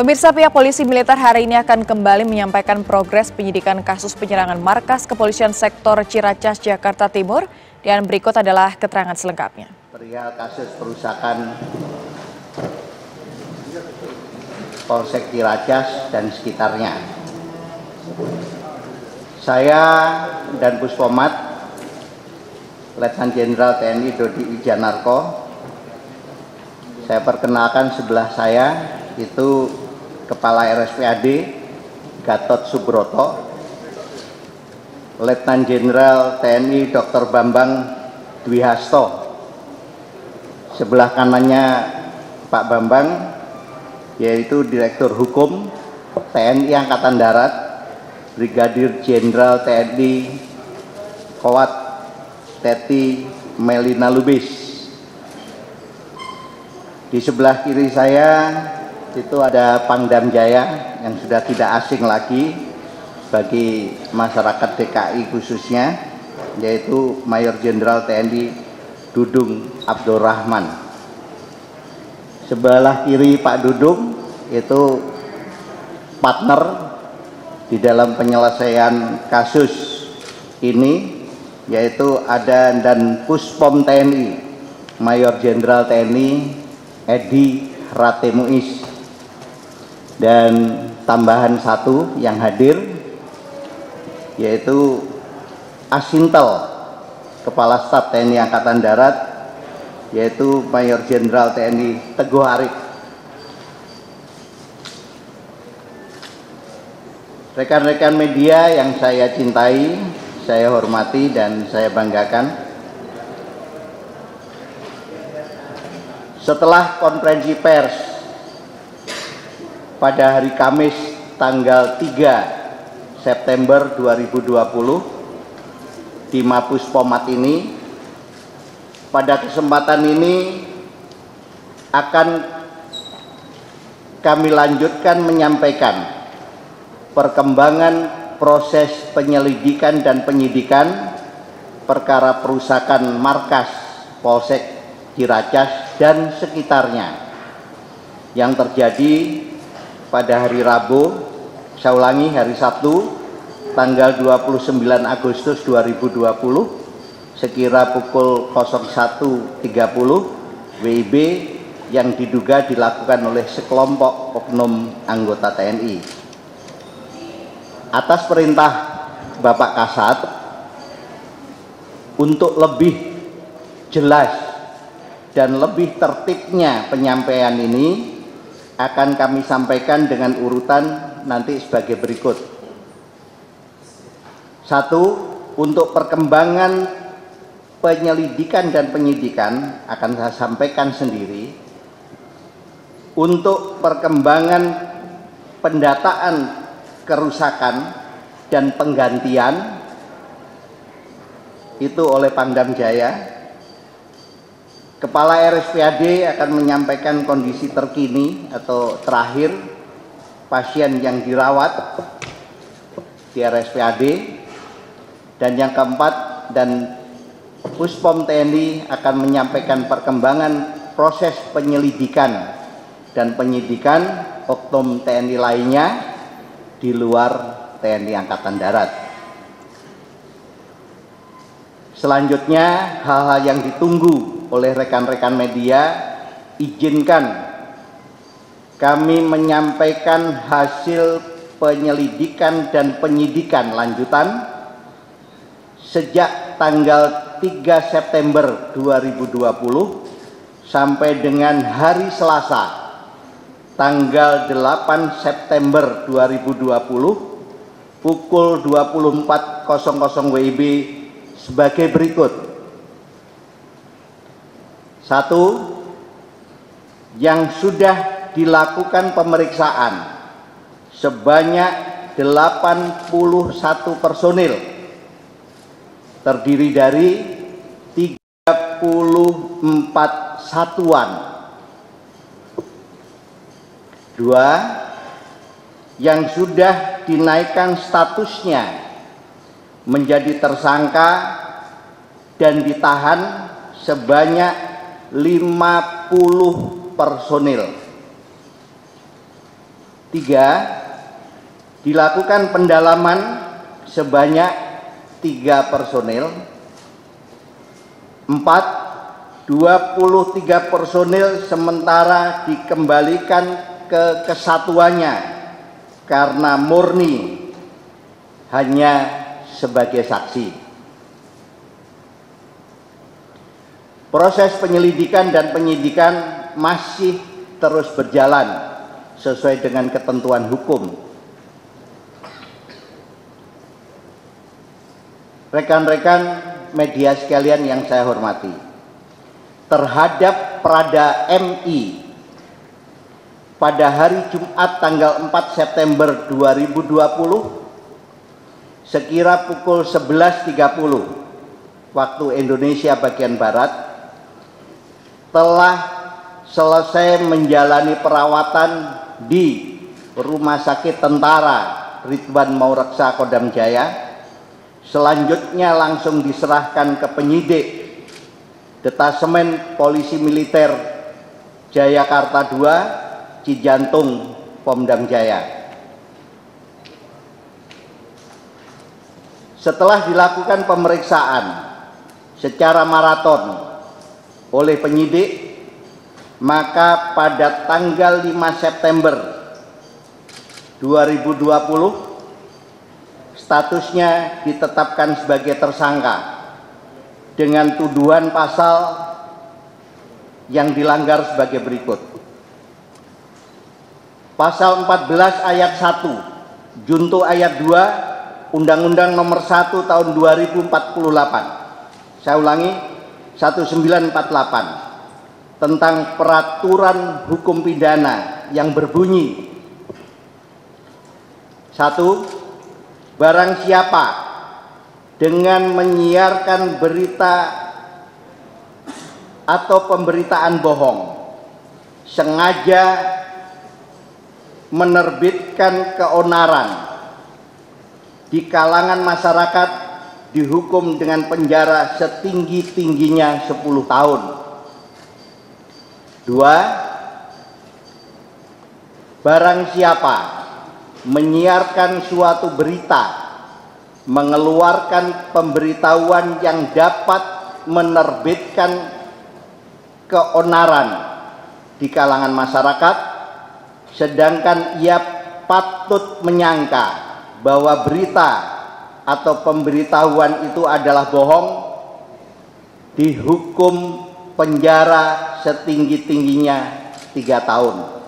Pemirsa, pihak polisi militer hari ini akan kembali menyampaikan progres penyidikan kasus penyerangan markas kepolisian sektor Ciracas, Jakarta Timur. Dan berikut adalah keterangan selengkapnya. Perihal kasus perusakan Polsek Ciracas dan sekitarnya. Saya dan Puspomat, Letnan Jenderal TNI Dodi Wijanarko, saya perkenalkan sebelah saya itu Kepala RSPAD Gatot Subroto, Letnan Jenderal TNI Dr. Bambang Dwi Hasto. Sebelah kanannya Pak Bambang yaitu Direktur Hukum TNI Angkatan Darat, Brigadir Jenderal TNI Kowat Teti Melina Lubis. Di sebelah kiri saya itu ada Pangdam Jaya yang sudah tidak asing lagi bagi masyarakat DKI khususnya, yaitu Mayor Jenderal TNI Dudung Abdurrahman. Sebelah kiri Pak Dudung itu partner di dalam penyelesaian kasus ini, yaitu ada dan Puspom TNI Mayor Jenderal TNI Edi Ratemuis, dan tambahan satu yang hadir yaitu Asintel Kepala Staf TNI Angkatan Darat, yaitu Mayor Jenderal TNI Teguh Arif. Rekan-rekan media yang saya cintai, saya hormati dan saya banggakan, setelah konferensi pers pada hari Kamis tanggal 3 September 2020 di Mabes Pomat ini, pada kesempatan ini akan kami lanjutkan menyampaikan perkembangan proses penyelidikan dan penyidikan perkara perusakan markas Polsek Ciracas dan sekitarnya yang terjadi pada hari Rabu, saya ulangi, hari Sabtu tanggal 29 Agustus 2020 sekira pukul 01.30 WIB yang diduga dilakukan oleh sekelompok oknum anggota TNI. Atas perintah Bapak Kasat, untuk lebih jelas dan lebih tertibnya penyampaian ini akan kami sampaikan dengan urutan nanti sebagai berikut. 1. Untuk perkembangan penyelidikan dan penyidikan akan saya sampaikan sendiri. Untuk perkembangan pendataan kerusakan dan penggantian itu oleh Pangdam Jaya. Kepala RSPAD akan menyampaikan kondisi terkini atau terakhir pasien yang dirawat di RSPAD. Dan yang keempat, dan Puspom TNI akan menyampaikan perkembangan proses penyelidikan dan penyidikan oknum TNI lainnya di luar TNI Angkatan Darat. Selanjutnya, hal-hal yang ditunggu oleh rekan-rekan media, izinkan kami menyampaikan hasil penyelidikan dan penyidikan lanjutan sejak tanggal 3 September 2020 sampai dengan hari Selasa tanggal 8 September 2020 pukul 24.00 WIB sebagai berikut. 1. Yang sudah dilakukan pemeriksaan sebanyak 81 personil, terdiri dari 34 satuan. 2. Yang sudah dinaikkan statusnya menjadi tersangka dan ditahan sebanyak 50 personil. 3. Dilakukan pendalaman sebanyak 3 personil. 4. 23 personil sementara dikembalikan ke kesatuannya karena murni hanya sebagai saksi. Proses penyelidikan dan penyidikan masih terus berjalan sesuai dengan ketentuan hukum. Rekan-rekan media sekalian yang saya hormati, terhadap Prada MI pada hari Jumat tanggal 4 September 2020 sekira pukul 11.30 waktu Indonesia bagian Barat telah selesai menjalani perawatan di Rumah Sakit Tentara Ridwan Maureksa Kodam Jaya. Selanjutnya langsung diserahkan ke penyidik Detasemen Polisi Militer Jayakarta II Cijantung Pomdam Jaya. Setelah dilakukan pemeriksaan secara maraton oleh penyidik, maka pada tanggal 5 September 2020 statusnya ditetapkan sebagai tersangka dengan tuduhan pasal yang dilanggar sebagai berikut. Pasal 14 ayat 1 junto ayat 2 Undang-Undang Nomor 1 Tahun 2048. Saya ulangi, 1948 tentang peraturan hukum pidana yang berbunyi: 1. Barang siapa dengan menyiarkan berita atau pemberitaan bohong sengaja menerbitkan keonaran di kalangan masyarakat dihukum dengan penjara setinggi-tingginya 10 tahun. 2. Barang siapa menyiarkan suatu berita, mengeluarkan pemberitahuan yang dapat menerbitkan keonaran di kalangan masyarakat, sedangkan ia patut menyangka bahwa berita atau pemberitahuan itu adalah bohong, dihukum penjara setinggi-tingginya 3 tahun.